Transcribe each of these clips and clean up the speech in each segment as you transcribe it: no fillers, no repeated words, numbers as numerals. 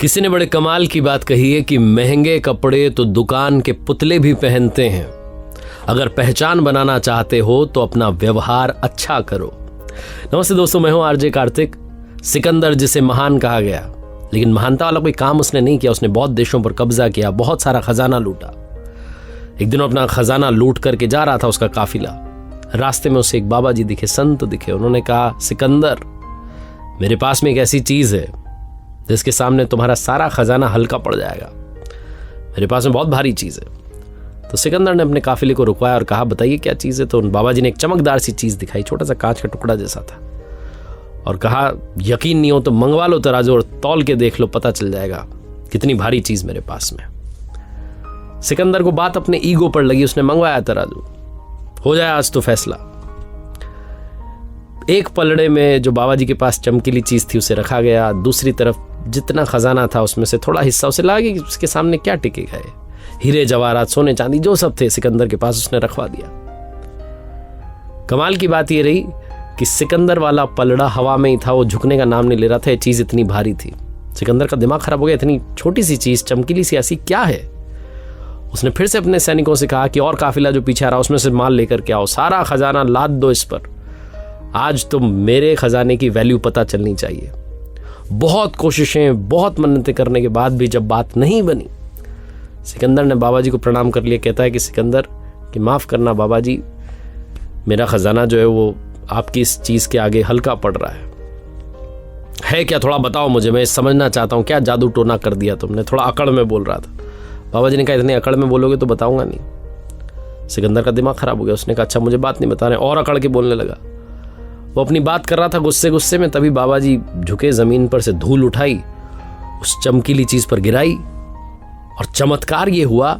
किसी ने बड़े कमाल की बात कही है कि महंगे कपड़े तो दुकान के पुतले भी पहनते हैं। अगर पहचान बनाना चाहते हो तो अपना व्यवहार अच्छा करो। नमस्ते दोस्तों, मैं हूं आरजे कार्तिक। सिकंदर जिसे महान कहा गया, लेकिन महानता वाला कोई काम उसने नहीं किया। उसने बहुत देशों पर कब्जा किया, बहुत सारा खजाना लूटा। एक दिन अपना खजाना लूट करके जा रहा था उसका काफिला। रास्ते में उसे एक बाबा जी दिखे, संत दिखे। उन्होंने कहा, सिकंदर, मेरे पास में एक ऐसी चीज है जिसके सामने तुम्हारा सारा खजाना हल्का पड़ जाएगा। मेरे पास में बहुत भारी चीज है। तो सिकंदर ने अपने काफिले को रुकवाया और कहा, बताइए क्या चीज है। तो उन बाबा जी ने एक चमकदार सी चीज दिखाई, छोटा सा कांच का टुकड़ा जैसा था, और कहा, यकीन नहीं हो तो मंगवा लो तराजू और तौल के देख लो, पता चल जाएगा कितनी भारी चीज मेरे पास में। सिकंदर को बात अपने ईगो पर लगी। उसने मंगवाया तराजू, हो जाए आज तो फैसला। एक पलड़े में जो बाबा जी के पास चमकीली चीज थी उसे रखा गया। दूसरी तरफ जितना खजाना था उसमें से थोड़ा हिस्सा उसे लगा कि उसके सामने क्या टिकेगा। हीरे जवाहरात, सोने चांदी जो सब थे सिकंदर के पास, उसने रखवा दिया। कमाल की बात यह रही कि सिकंदर वाला पलड़ा हवा में ही था, वो झुकने का नाम नहीं ले रहा था। ये चीज इतनी भारी थी, सिकंदर का दिमाग खराब हो गया। इतनी छोटी सी चीज, चमकीली सी, ऐसी क्या है। उसने फिर से अपने सैनिकों से कहा कि और काफिला जो पीछे आ रहा उसमें से माल लेकर के आओ, सारा खजाना लाद दो इस पर। आज तो मेरे खजाने की वैल्यू पता चलनी चाहिए। बहुत कोशिशें, बहुत मन्नतें करने के बाद भी जब बात नहीं बनी, सिकंदर ने बाबा जी को प्रणाम कर लिया। कहता है कि सिकंदर, कि माफ करना बाबा जी, मेरा खजाना जो है वो आपकी इस चीज के आगे हल्का पड़ रहा है क्या, थोड़ा बताओ मुझे, मैं समझना चाहता हूं। क्या जादू टोना कर दिया तुमने? थोड़ा अकड़ में बोल रहा था। बाबा जी ने कहा, इतने अकड़ में बोलोगे तो बताऊंगा नहीं। सिकंदर का दिमाग खराब हो गया। उसने कहा, अच्छा मुझे बात नहीं बता रहे, और अकड़ के बोलने लगा। वो अपनी बात कर रहा था गुस्से में, तभी बाबा जी झुके, जमीन पर से धूल उठाई, उस चमकीली चीज पर गिराई, और चमत्कार ये हुआ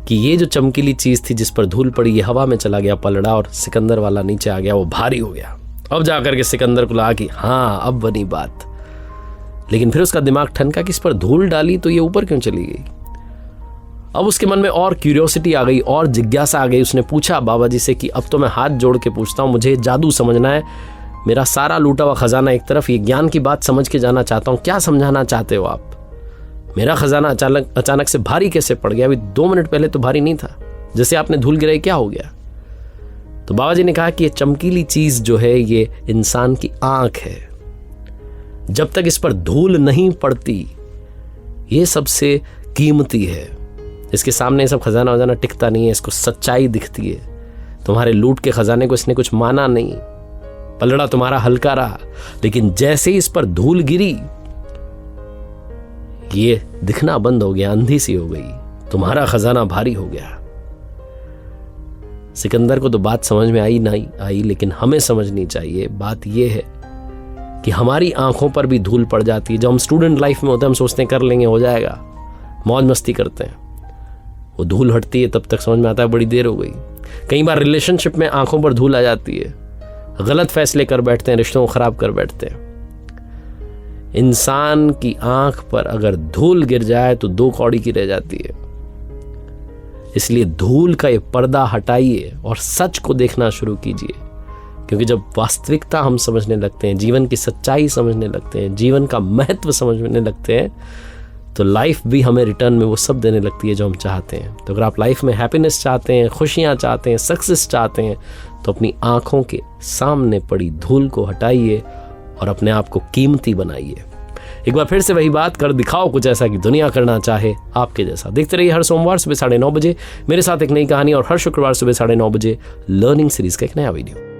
कि ये जो चमकीली चीज थी जिस पर धूल पड़ी, ये हवा में चला गया पलड़ा, और सिकंदर वाला नीचे आ गया, वो भारी हो गया। अब जाकर के सिकंदर को लगा कि हाँ, अब बनी बात। लेकिन फिर उसका दिमाग ठनका कि इस पर धूल डाली तो ये ऊपर क्यों चली गई। अब उसके मन में और क्यूरियोसिटी आ गई, और जिज्ञासा आ गई। उसने पूछा बाबा जी से कि अब तो मैं हाथ जोड़ के पूछता हूँ, मुझे जादू समझना है। मेरा सारा लूटा हुआ खजाना एक तरफ, ये ज्ञान की बात समझ के जाना चाहता हूँ। क्या समझाना चाहते हो आप? मेरा खजाना अचानक से भारी कैसे पड़ गया? अभी 2 मिनट पहले तो भारी नहीं था। जैसे आपने धूल गिराई, क्या हो गया? तो बाबा जी ने कहा कि ये चमकीली चीज जो है ये इंसान की आंख है। जब तक इस पर धूल नहीं पड़ती, ये सबसे कीमती है। इसके सामने सब खजाना वजाना टिकता नहीं है, इसको सच्चाई दिखती है। तुम्हारे लूट के खजाने को इसने कुछ माना नहीं, पलड़ा तुम्हारा हल्का रहा, लेकिन जैसे ही इस पर धूल गिरी, ये दिखना बंद हो गया, अंधी सी हो गई, तुम्हारा खजाना भारी हो गया। सिकंदर को तो बात समझ में आई नहीं आई, लेकिन हमें समझनी चाहिए। बात यह है कि हमारी आंखों पर भी धूल पड़ जाती है। जब हम स्टूडेंट लाइफ में होते हैं, हम सोचते हैं कर लेंगे, हो जाएगा, मौज मस्ती करते हैं। वो धूल हटती है तब तक समझ में आता है बड़ी देर हो गई। कई बार रिलेशनशिप में आंखों पर धूल आ जाती है, गलत फैसले कर बैठते हैं, रिश्तों को खराब कर बैठते हैं। इंसान की आंख पर अगर धूल गिर जाए तो 2 कौड़ी की रह जाती है। इसलिए धूल का ये पर्दा हटाइए और सच को देखना शुरू कीजिए। क्योंकि जब वास्तविकता हम समझने लगते हैं, जीवन की सच्चाई समझने लगते हैं, जीवन का महत्व समझने लगते हैं, तो लाइफ भी हमें रिटर्न में वो सब देने लगती है जो हम चाहते हैं। तो अगर आप लाइफ में हैप्पीनेस चाहते हैं, खुशियां चाहते हैं, सक्सेस चाहते हैं, तो अपनी आंखों के सामने पड़ी धूल को हटाइए और अपने आप को कीमती बनाइए। एक बार फिर से वही बात कर दिखाओ कुछ ऐसा कि दुनिया करना चाहे आपके जैसा। देखते रहिए हर सोमवार सुबह 9:30 बजे मेरे साथ एक नई कहानी, और हर शुक्रवार सुबह 9:30 बजे लर्निंग सीरीज का एक नया वीडियो।